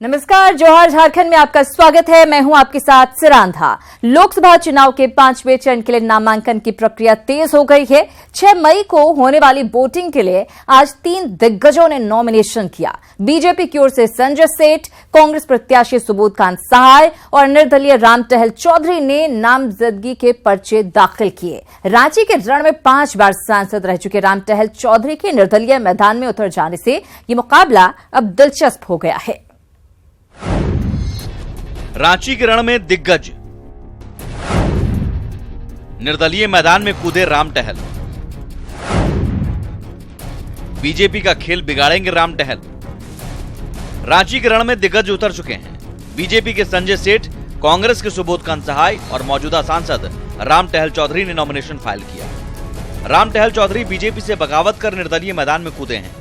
नमस्कार, जोहार झारखंड में आपका स्वागत है। मैं हूं आपके साथ सिरांधा। लोकसभा चुनाव के 5वें चरण के लिए नामांकन की प्रक्रिया तेज हो गई है। 6 मई को होने वाली वोटिंग के लिए आज 3 दिग्गजों ने नॉमिनेशन किया। बीजेपी की ओर से संजय सेठ, कांग्रेस प्रत्याशी सुबोधकांत सहाय और निर्दलीय रामटहल चौधरी ने नामजदगी के पर्चे दाखिल किए। रांची के रण में 5 बार सांसद रह चुके रामटहल चौधरी के निर्दलीय मैदान में उतर जाने से ये मुकाबला अब दिलचस्प हो गया है। रांची के रण में दिग्गज, निर्दलीय मैदान में कूदे रामटहल। बीजेपी का खेल बिगाड़ेंगे रामटहल। रांची के रण में दिग्गज उतर चुके हैं। बीजेपी के संजय सेठ, कांग्रेस के सुबोधकांत सहाय और मौजूदा सांसद रामटहल चौधरी ने नॉमिनेशन फाइल किया। रामटहल चौधरी बीजेपी से बगावत कर निर्दलीय मैदान में कूदे हैं।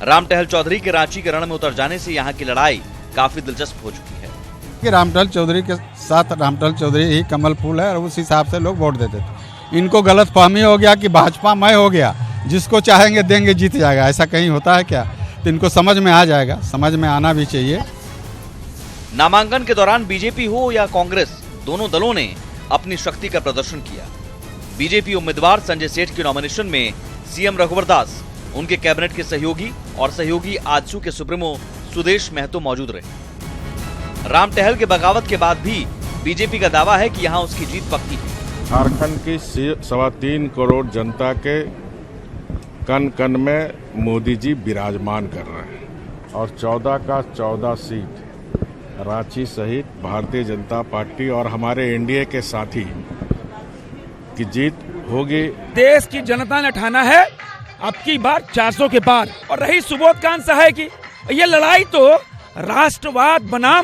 रामटहल चौधरी के रांची के रण में उतर जाने से यहां की लड़ाई काफी दिलचस्प हो चुकी है। कि रामटहल चौधरी के साथ रामटहल चौधरी ही कमल फूल है और उस हिसाब से लोग वोट देते थे। इनको गलतफहमी हो गया कि भाजपा मैं हो गया, जिसको चाहेंगे देंगे जीत जाएगा। ऐसा कहीं होता है क्या? तो इनको समझ में आ जाएगा, समझ में आना भी चाहिए। नामांकन के दौरान बीजेपी हो या कांग्रेस, दोनों दलों ने अपनी शक्ति का प्रदर्शन किया। बीजेपी उम्मीदवार संजय सेठ के नॉमिनेशन में सीएम रघुवर दास, उनके कैबिनेट के सहयोगी और सहयोगी आजसू के सुप्रीमो सुदेश महतो मौजूद रहे। रामटहल के बगावत के बाद भी बीजेपी का दावा है कि यहां उसकी जीत पक्की है। झारखंड की 3.25 करोड़ जनता के कन कन में मोदी जी विराजमान कर रहे हैं और 14 का 14 सीट रांची सहित भारतीय जनता पार्टी और हमारे एनडीए के साथी की जीत होगी। देश की जनता ने ठाना है अब की बार 400 के पार। और रही सुबोधकांत सहाय की, ये लड़ाई तो राष्ट्रवाद बनाम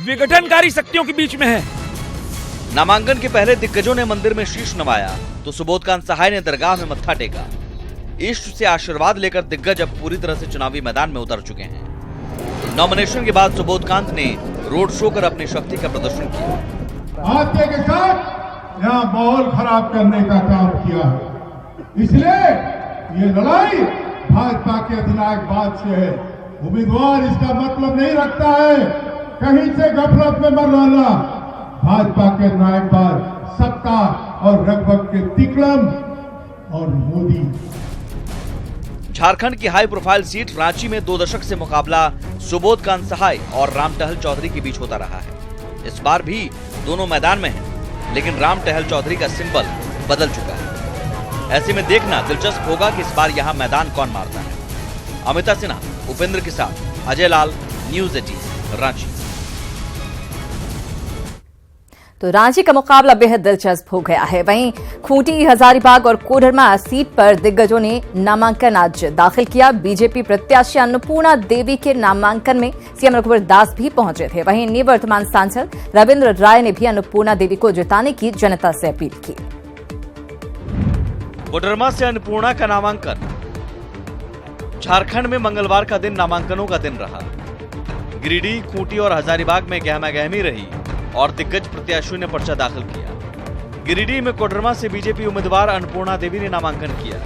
विघटनकारी शक्तियों के बीच में है। नामांकन के पहले दिग्गजों ने मंदिर में शीश नवाया तो सुबोधकांत सहाय ने दरगाह में मत्था टेका। इष्ट से आशीर्वाद लेकर दिग्गज अब पूरी तरह से चुनावी मैदान में उतर चुके हैं। नॉमिनेशन के बाद सुबोधकांत ने रोड शो कर अपनी शक्ति का प्रदर्शन किया। भाजपा के साथ यहाँ माहौल खराब करने का काम किया है, इसलिए ये लड़ाई भाजपा के अधिनायक बाद से है। उम्मीदवार इसका मतलब नहीं रखता है कहीं से गफलत में मर रहना। भाजपा के नायकबाज सत्ता और रघुवंश के तिकड़म और मोदी। झारखंड की हाई प्रोफाइल सीट रांची में 2 दशक से मुकाबला सुबोधकांत सहाय और रामटहल चौधरी के बीच होता रहा है। इस बार भी दोनों मैदान में हैं, लेकिन रामटहल चौधरी का सिंबल बदल चुका है। ऐसे में देखना दिलचस्प होगा कि इस बार यहां मैदान कौन मारता है। अमिता सिन्हा, उपेंद्र के साथ अजय लाल, न्यूज़ 18 रांची। तो रांची का मुकाबला बेहद दिलचस्प हो गया है। वहीं खूंटी, हजारीबाग और कोडरमा सीट पर दिग्गजों ने नामांकन आज दाखिल किया। बीजेपी प्रत्याशी अन्नपूर्णा देवी के नामांकन में सीएम रघुवर दास भी पहुंचे थे। वहीं निवर्तमान सांसद रविंद्र राय ने भी अन्नपूर्णा देवी को जिताने की जनता से अपील की। कोडरमा से अन्नपूर्णा का नामांकन। झारखंड में मंगलवार का दिन नामांकनों का दिन रहा। गिरिडीह, खूंटी और हजारीबाग में गहमागहमी रही और दिग्गज प्रत्याशियों ने पर्चा दाखिल किया। गिरिडीह में कोडरमा से बीजेपी उम्मीदवार अन्नपूर्णा देवी ने नामांकन किया।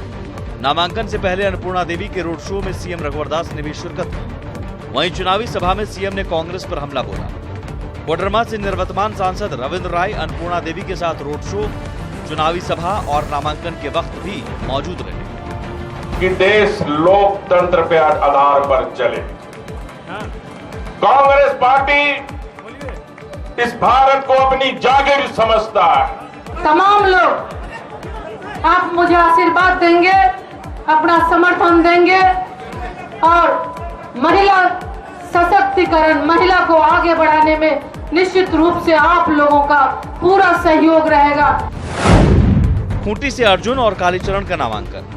नामांकन से पहले अन्नपूर्णा देवी के रोड शो में सीएम रघुवर दास ने भी शिरकत की। वहीं चुनावी सभा में सीएम ने कांग्रेस पर हमला बोला। कोडरमा से निवर्तमान सांसद रविंद्र राय अन्नपूर्णा देवी के साथ रोड शो, चुनावी सभा और नामांकन के वक्त भी मौजूद रहे। कि देश लोकतंत्र पे आधार पर चले। कांग्रेस पार्टी इस भारत को अपनी जागीर समझता है। तमाम लोग आप मुझे आशीर्वाद देंगे, अपना समर्थन देंगे और महिला सशक्तिकरण, महिला को आगे बढ़ाने में निश्चित रूप से आप लोगों का पूरा सहयोग रहेगा। खूंटी से अर्जुन और कालीचरण का नामांकन।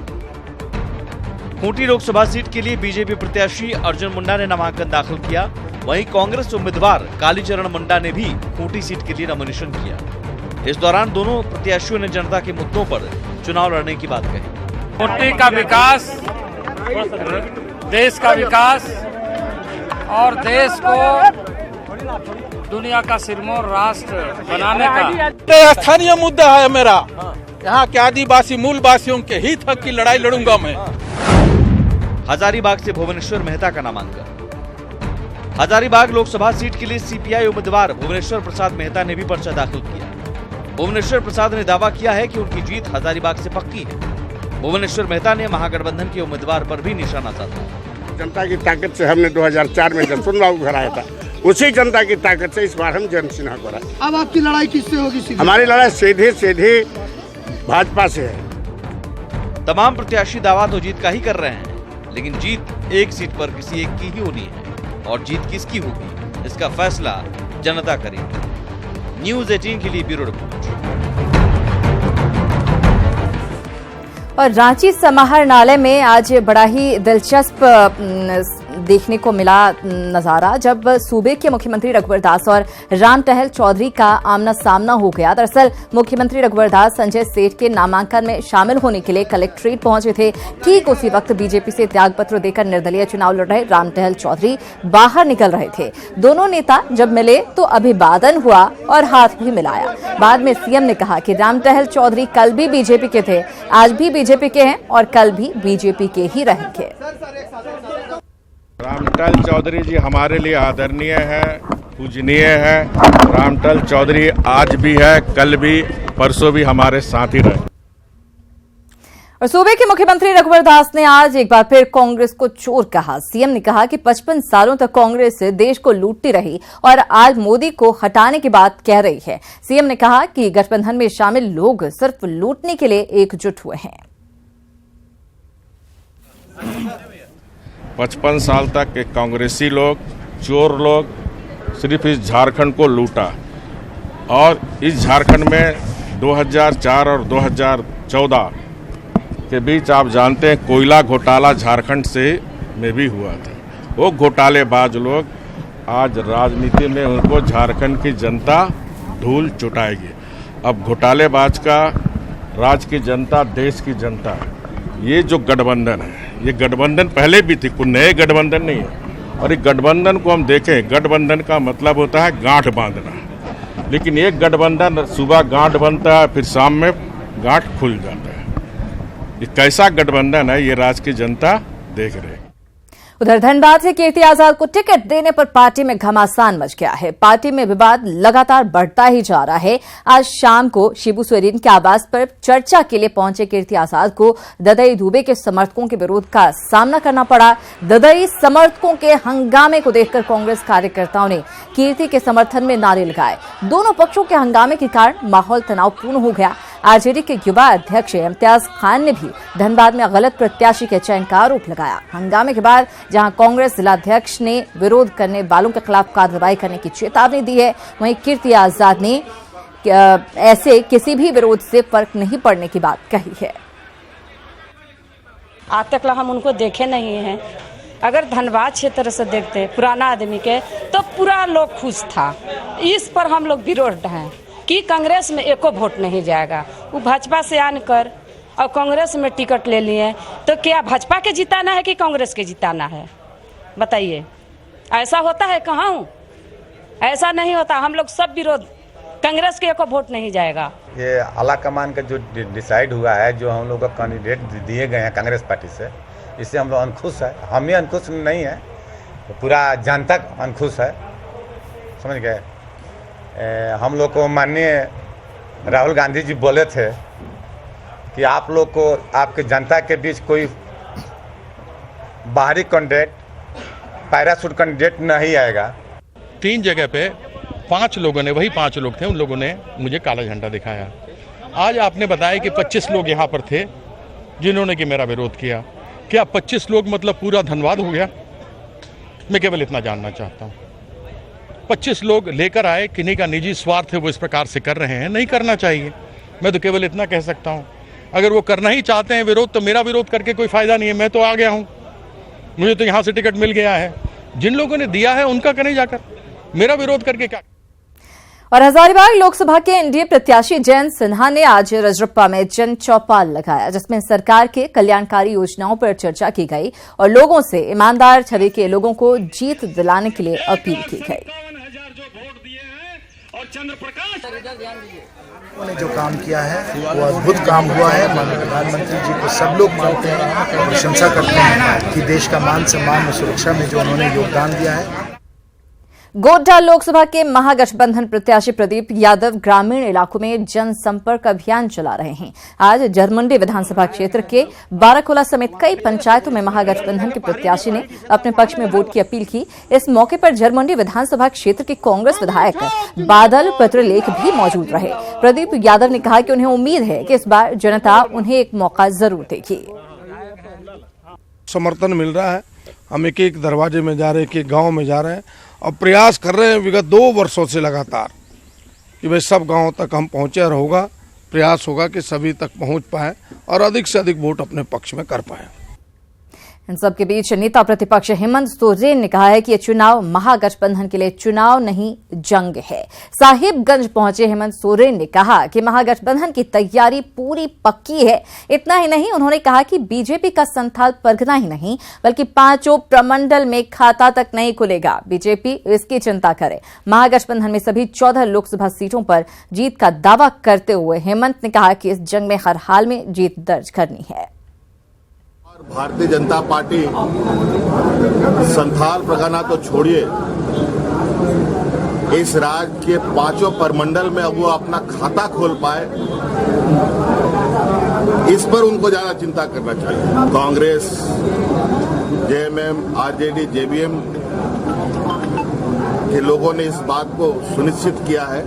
खूंटी लोकसभा सीट के लिए बीजेपी प्रत्याशी अर्जुन मुंडा ने नामांकन दाखिल किया। वहीं कांग्रेस उम्मीदवार कालीचरण मुंडा ने भी खूंटी सीट के लिए नॉमिनेशन किया। इस दौरान दोनों प्रत्याशियों ने जनता के मुद्दों पर चुनाव लड़ने की बात कही। खूंटी का विकास, देश का विकास और देश को दुनिया का सिरमौर राष्ट्र बनाने का स्थानीय मुद्दा है मेरा। यहाँ के आदिवासी मूलवासियों के हित हक की लड़ाई लड़ूंगा मैं। हजारीबाग से भुवनेश्वर मेहता का नामांकन। हजारीबाग लोकसभा सीट के लिए सीपीआई उम्मीदवार भुवनेश्वर प्रसाद मेहता ने भी पर्चा दाखिल किया। भुवनेश्वर प्रसाद ने दावा किया है कि उनकी जीत हजारीबाग से पक्की है। भुवनेश्वर मेहता ने महागठबंधन के उम्मीदवार पर भी निशाना साधा। जनता की ताकत से हमने 2004 में जसवंत राव को हराया था, उसी जनता की ताकत से इस बार हम जयंत सिन्हा को हराए। अब आपकी लड़ाई किससे होगी? हमारी लड़ाई सीधे भाजपा से है। तमाम प्रत्याशी दावा तो जीत का ही कर रहे हैं, लेकिन जीत एक सीट पर किसी एक की ही होनी है और जीत किसकी होगी इसका फैसला जनता करेगी। न्यूज़ 18 के लिए ब्यूरो रिपोर्ट। और रांची समाहरणालय में आज बड़ा ही दिलचस्प देखने को मिला नजारा, जब सूबे के मुख्यमंत्री रघुवर दास और राम टहल चौधरी का आमना सामना हो गया। दरअसल मुख्यमंत्री रघुवर दास संजय सेठ के नामांकन में शामिल होने के लिए कलेक्ट्रेट पहुंचे थे। ठीक उसी वक्त बीजेपी से त्यागपत्र देकर निर्दलीय चुनाव लड़ रहे राम टहल चौधरी बाहर निकल रहे थे। दोनों नेता जब मिले तो अभिवादन हुआ और हाथ भी मिलाया। बाद में सीएम ने कहा कि राम टहल चौधरी कल भी बीजेपी के थे, आज भी बीजेपी के हैं और कल भी बीजेपी के ही रहेंगे। रामटल चौधरी जी हमारे लिए आदरणीय है, पूजनीय है। रामटल चौधरी आज भी है, कल भी, परसों भी हमारे साथ ही रहे। और सूबे के मुख्यमंत्री रघुवर दास ने आज एक बार फिर कांग्रेस को चोर कहा। सीएम ने कहा कि 55 सालों तक कांग्रेस देश को लूटती रही और आज मोदी को हटाने की बात कह रही है। सीएम ने कहा कि गठबंधन में शामिल लोग सिर्फ लूटने के लिए एकजुट हुए हैं। 55 साल तक के कांग्रेसी लोग, चोर लोग सिर्फ इस झारखंड को लूटा और इस झारखंड में 2004 और 2014 के बीच आप जानते हैं कोयला घोटाला झारखंड से में भी हुआ था। वो घोटालेबाज लोग आज राजनीति में उनको झारखंड की जनता धूल चुटाएगी। अब घोटालेबाज का राज की जनता, देश की जनता है। ये जो गठबंधन है, ये गठबंधन पहले भी थी, कोई नए गठबंधन नहीं है। और इस गठबंधन को हम देखें, गठबंधन का मतलब होता है गांठ बांधना। लेकिन एक गठबंधन सुबह गांठ बनता है, फिर शाम में गांठ खुल जाता है। ये कैसा गठबंधन है, ये राज्य की जनता देख रही है। उधर धनबाद से कीर्ति आजाद को टिकट देने पर पार्टी में घमासान मच गया है। पार्टी में विवाद लगातार बढ़ता ही जा रहा है। आज शाम को शिबू सोरेन के आवास पर चर्चा के लिए पहुंचे कीर्ति आजाद को ददई दुबे के समर्थकों के विरोध का सामना करना पड़ा। ददई समर्थकों के हंगामे को देखकर कांग्रेस कार्यकर्ताओं ने कीर्ति के समर्थन में नारे लगाए। दोनों पक्षों के हंगामे के कारण माहौल तनावपूर्ण हो गया। आरजेडी के युवा अध्यक्ष इम्तियाज खान ने भी धनबाद में गलत प्रत्याशी के चयन का आरोप लगाया। हंगामे के बाद जहां कांग्रेस जिलाध्यक्ष ने विरोध करने वालों के खिलाफ कार्रवाई करने की चेतावनी दी है, वहीं कीर्ति आजाद ने ऐसे किसी भी विरोध से फर्क नहीं पड़ने की बात कही है। आज तक हम उनको देखे नहीं हैं। अगर धनबाद क्षेत्र से देखते पुराना आदमी के तो पूरा लोग खुश था। इस पर हम लोग विरोध हैं कि कांग्रेस में एको वोट नहीं जाएगा। वो भाजपा से आनकर और कांग्रेस में टिकट ले लिए, तो क्या भाजपा के जिताना है कि कांग्रेस के जिताना है? बताइए, ऐसा होता है कहाँ? ऐसा नहीं होता। हम लोग सब विरोध, कांग्रेस के एको वोट नहीं जाएगा। ये आला कमान का जो डिसाइड हुआ है, जो हम लोग का कैंडिडेट दिए गए हैं कांग्रेस पार्टी से, इससे हम लोग अनखुश है। हम ही अनखुश नहीं है, पूरा जनता अनखुश है। समझ गए? हम लोग को माननीय राहुल गांधी जी बोले थे कि आप लोग को, आपके जनता के बीच कोई बाहरी कैंडिडेट, पैराशूट कैंडिडेट नहीं आएगा। 3 जगह पे 5 लोगों ने, वही 5 लोग थे, उन लोगों ने मुझे काला झंडा दिखाया। आज आपने बताया कि 25 लोग यहाँ पर थे जिन्होंने कि मेरा विरोध किया। क्या 25 लोग मतलब पूरा धनबाद हो गया? मैं केवल इतना जानना चाहता हूँ। 25 लोग लेकर आए, किन्हीं का निजी स्वार्थ है, वो इस प्रकार से कर रहे हैं, नहीं करना चाहिए। मैं तो केवल इतना कह सकता हूँ, अगर वो करना ही चाहते हैं विरोध, तो मेरा विरोध करके कोई फायदा नहीं है। मैं तो आ गया हूँ, मुझे तो यहाँ से टिकट मिल गया है। जिन लोगों ने दिया है उनका करें जाकर, मेरा विरोध करके क्या। और हजारीबाग लोकसभा के एनडीए प्रत्याशी जयंत सिन्हा ने आज रजरप्पा में जन चौपाल लगाया, जिसमें सरकार के कल्याणकारी योजनाओं पर चर्चा की गई और लोगों से ईमानदार छवि के लोगों को जीत दिलाने के लिए अपील की गई। उन्होंने जो काम किया है वो अद्भुत काम हुआ है। प्रधानमंत्री जी को सब लोग मानते हैं, प्रशंसा करते हैं कि देश का मान सम्मान और सुरक्षा में जो उन्होंने योगदान दिया है। गोड्डा लोकसभा के महागठबंधन प्रत्याशी प्रदीप यादव ग्रामीण इलाकों में जनसंपर्क अभियान चला रहे हैं। आज जरमुंडी विधानसभा क्षेत्र के बाराकोला समेत कई पंचायतों में महागठबंधन के प्रत्याशी ने अपने पक्ष में वोट की अपील की। इस मौके पर जरमुंडी विधानसभा क्षेत्र के कांग्रेस विधायक बादल पत्रलेख भी मौजूद रहे। प्रदीप यादव ने कहा कि उन्हें उम्मीद है कि इस बार जनता उन्हें एक मौका जरूर देगी। समर्थन मिल रहा है, हम एक एक दरवाजे में जा रहे हैं, एक एक गाँव में जा रहे हैं और प्रयास कर रहे हैं विगत 2 वर्षों से लगातार कि भाई सब गांवों तक हम पहुंचे और होगा, प्रयास होगा कि सभी तक पहुंच पाए और अधिक से अधिक वोट अपने पक्ष में कर पाए। इन सबके बीच नेता प्रतिपक्ष हेमंत सोरेन ने कहा है कि यह चुनाव महागठबंधन के लिए चुनाव नहीं जंग है। साहिबगंज पहुंचे हेमंत सोरेन ने कहा कि महागठबंधन की तैयारी पूरी पक्की है। इतना ही नहीं, उन्होंने कहा कि बीजेपी का संथाल परगना ही नहीं बल्कि 5 प्रमंडल में खाता तक नहीं खुलेगा। बीजेपी इसकी चिंता करे। महागठबंधन में सभी 14 लोकसभा सीटों पर जीत का दावा करते हुए हेमंत ने कहा कि इस जंग में हर हाल में जीत दर्ज करनी है। भारतीय जनता पार्टी संथाल परगना तो छोड़िए, इस राज्य के 5 प्रमंडल में अब वो अपना खाता खोल पाए, इस पर उनको ज्यादा चिंता करना चाहिए। कांग्रेस, जेएमएम, आरजेडी, जेबीएम के लोगों ने इस बात को सुनिश्चित किया है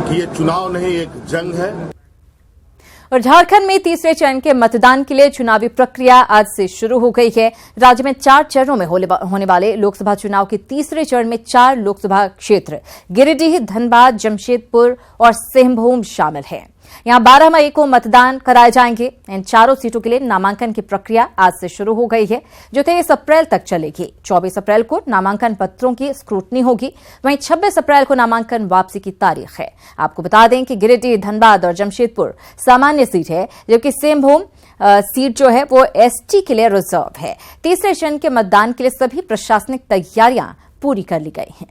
कि ये चुनाव नहीं एक जंग है। और झारखंड में तीसरे चरण के मतदान के लिए चुनावी प्रक्रिया आज से शुरू हो गई है। राज्य में 4 चरणों में होने वाले लोकसभा चुनाव के तीसरे चरण में 4 लोकसभा क्षेत्र गिरिडीह, धनबाद, जमशेदपुर और सिंहभूम शामिल हैं। यहां 12 मई को मतदान कराए जाएंगे। इन चारों सीटों के लिए नामांकन की प्रक्रिया आज से शुरू हो गई है, जो 23 अप्रैल तक चलेगी। 24 अप्रैल को नामांकन पत्रों की स्क्रूटनी होगी। वहीं 26 अप्रैल को नामांकन वापसी की तारीख है। आपको बता दें कि गिरिडीह, धनबाद और जमशेदपुर सामान्य सीट है, जबकि सिंहभूम सीट जो है वो एसटी के लिए रिजर्व है। तीसरे चरण के मतदान के लिए सभी प्रशासनिक तैयारियां पूरी कर ली गई हैं।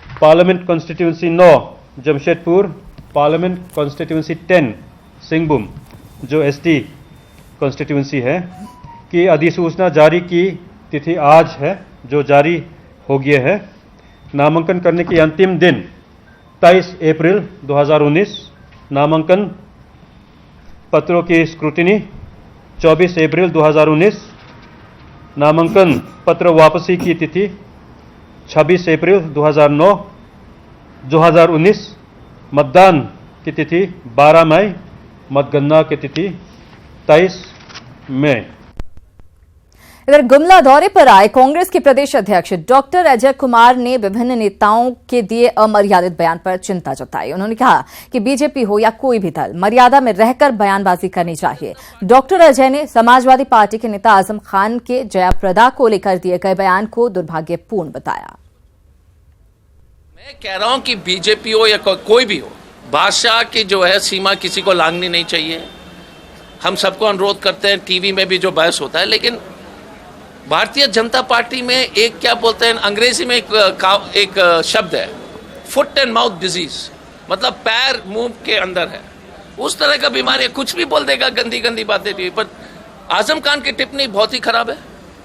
Parliament constituency 9 Jamshedpur, parliament constituency 10 Singhbhum जो एसटी कॉन्स्टिट्यूंसी है की अधिसूचना जारी की तिथि आज है, जो जारी हो गया है। नामांकन करने की अंतिम दिन 23 अप्रैल 2019, नामांकन पत्रों की स्क्रूटिनी 24 अप्रैल 2019, नामांकन पत्र वापसी की तिथि 26 अप्रैल 2019, मतदान की तिथि 12 मई, मतगणना की तिथि 23 मई। इधर गुमला दौरे पर आए कांग्रेस के प्रदेश अध्यक्ष डॉक्टर अजय कुमार ने विभिन्न नेताओं के दिए अमर्यादित बयान पर चिंता जताई। उन्होंने कहा कि बीजेपी हो या कोई भी दल, मर्यादा में रहकर बयानबाजी करनी चाहिए। डॉक्टर अजय ने समाजवादी पार्टी के नेता आजम खान के जयाप्रदा को लेकर दिए गए बयान को दुर्भाग्यपूर्ण बताया। मैं कह रहा हूं कि बीजेपी हो या कोई भी हो, भाषा की जो है सीमा किसी को लांघनी नहीं चाहिए। हम सबको अनुरोध करते हैं, टीवी में भी जो बहस होता है, लेकिन भारतीय जनता पार्टी में एक क्या बोलते हैं अंग्रेजी में एक शब्द है, फुट एंड माउथ डिजीज, मतलब पैर मुंह के अंदर है। उस तरह का बीमारी है, कुछ भी बोल देगा, गंदी गंदी बातें भी। पर आजम खान की टिप्पणी बहुत ही खराब है,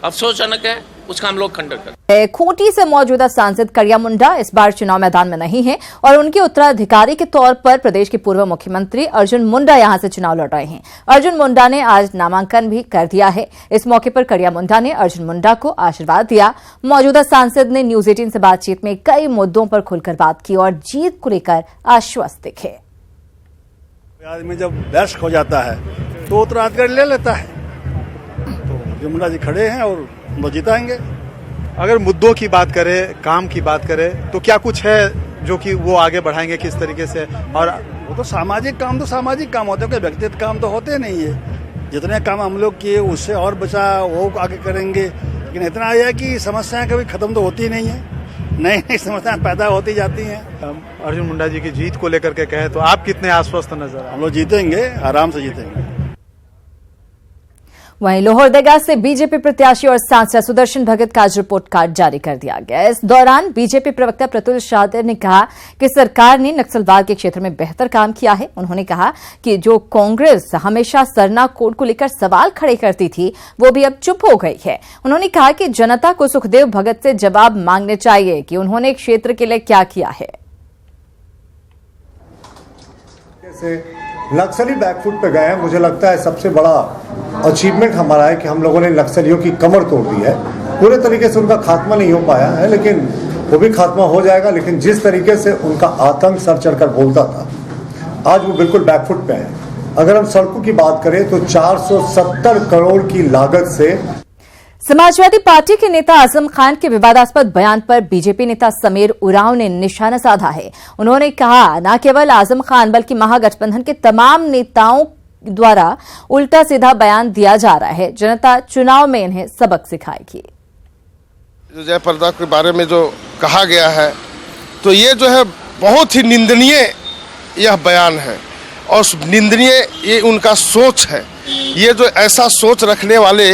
अफसोसजनक है, उसका हम लोग खंडन करते हैं। खूंटी से मौजूदा सांसद करिया मुंडा इस बार चुनाव मैदान में नहीं है और उनके उत्तराधिकारी के तौर पर प्रदेश के पूर्व मुख्यमंत्री अर्जुन मुंडा यहां से चुनाव लड़ रहे हैं। अर्जुन मुंडा ने आज नामांकन भी कर दिया है। इस मौके पर करिया मुंडा ने अर्जुन मुंडा को आशीर्वाद दिया। मौजूदा सांसद ने न्यूज 18 से बातचीत में कई मुद्दों पर खुलकर बात की और जीत को लेकर आश्वस्त दिखे। आदमी जब व्यस्त हो जाता है तो उत्तराधिकारी ले लेता है, तो मुंडा जी खड़े हैं और वो जिताएंगे। अगर मुद्दों की बात करें, काम की बात करें, तो क्या कुछ है जो कि वो आगे बढ़ाएंगे किस तरीके से? और वो तो सामाजिक काम होते हैं, कोई व्यक्तिगत काम तो होते नहीं है। जितने काम हम लोग किए उससे और बचा वो आगे करेंगे, लेकिन इतना है कि समस्याएं कभी खत्म तो होती नहीं है, नई नई समस्याएं पैदा होती जाती हैं। अर्जुन मुंडा जी की जीत को लेकर के कहे तो आप कितने आश्वस्त नजर? हम लोग जीतेंगे, आराम से जीतेंगे। वहीं लोहरदगा से बीजेपी प्रत्याशी और सांसद सुदर्शन भगत का आज रिपोर्ट कार्ड जारी कर दिया गया। इस दौरान बीजेपी प्रवक्ता प्रतुल शादर ने कहा कि सरकार ने नक्सलवाद के क्षेत्र में बेहतर काम किया है। उन्होंने कहा कि जो कांग्रेस हमेशा सरना कोड को लेकर सवाल खड़े करती थी, वो भी अब चुप हो गई है। उन्होंने कहा कि जनता को सुखदेव भगत से जवाब मांगने चाहिए कि उन्होंने क्षेत्र के लिए क्या किया है। नक्सली बैकफुट पे गए हैं। मुझे लगता है सबसे बड़ा अचीवमेंट हमारा है कि हम लोगों ने नक्सलियों की कमर तोड़ दी है। पूरे तरीके से उनका खात्मा नहीं हो पाया है, लेकिन वो भी खात्मा हो जाएगा। लेकिन जिस तरीके से उनका आतंक सर चढ़कर बोलता था, आज वो बिल्कुल बैकफुट पे है। अगर हम सड़कों की बात करें तो 470 करोड़ की लागत से समाजवादी पार्टी के नेता आजम खान के विवादास्पद बयान पर बीजेपी नेता समीर उरांव ने निशाना साधा है। उन्होंने कहा, न केवल आजम खान बल्कि महागठबंधन के तमाम नेताओं द्वारा उल्टा सीधा बयान दिया जा रहा है। जनता चुनाव में इन्हें सबक सिखाएगी। जो जयप्रदा के बारे में जो कहा गया है, तो ये जो है बहुत ही निंदनीय यह बयान है और निंदनीय ये उनका सोच है। ये जो ऐसा सोच रखने वाले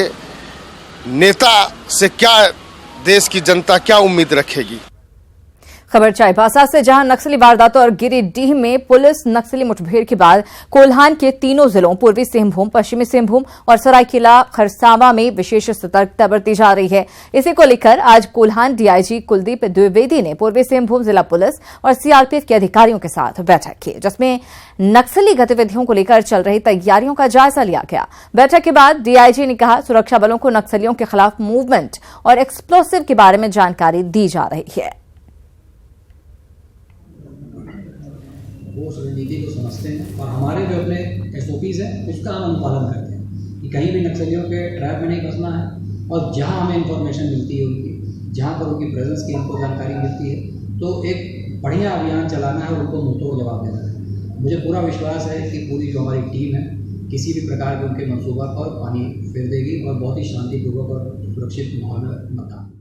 नेता से क्या देश की जनता क्या उम्मीद रखेगी। खबर चाईबासा से, जहां नक्सली वारदातों और गिरिडीह में पुलिस नक्सली मुठभेड़ के बाद कोल्हान के तीनों जिलों पूर्वी सिंहभूम, पश्चिमी सिंहभूम और सरायकेला खरसावां में विशेष सतर्कता बरती जा रही है। इसी को लेकर आज कोल्हान डीआईजी कुलदीप द्विवेदी ने पूर्वी सिंहभूम जिला पुलिस और सीआरपीएफ के अधिकारियों के साथ बैठक की, जिसमें नक्सली गतिविधियों को लेकर चल रही तैयारियों का जायजा लिया गया। बैठक के बाद डीआईजी ने कहा, सुरक्षा बलों को नक्सलियों के खिलाफ मूवमेंट और एक्सप्लोसिव के बारे में जानकारी दी जा रही है। वो उस रणनीति को समझते हैं और हमारे जो अपने एसओपीज हैं उसका हम अनुपालन करते हैं कि कहीं भी नक्सलियों के ट्रैप में नहीं फंसना है। और जहां हमें इंफॉर्मेशन मिलती है उनकी, जहां पर उनकी प्रेजेंस की हमको जानकारी मिलती है, तो एक बढ़िया अभियान चलाना है और उनको मुंहतोड़ जवाब देना है। मुझे पूरा विश्वास है कि पूरी जो हमारी टीम है किसी भी प्रकार के उनके मंसूबा पर पानी फेर देगी और बहुत ही शांतिपूर्वक और सुरक्षित माहौल में मतदान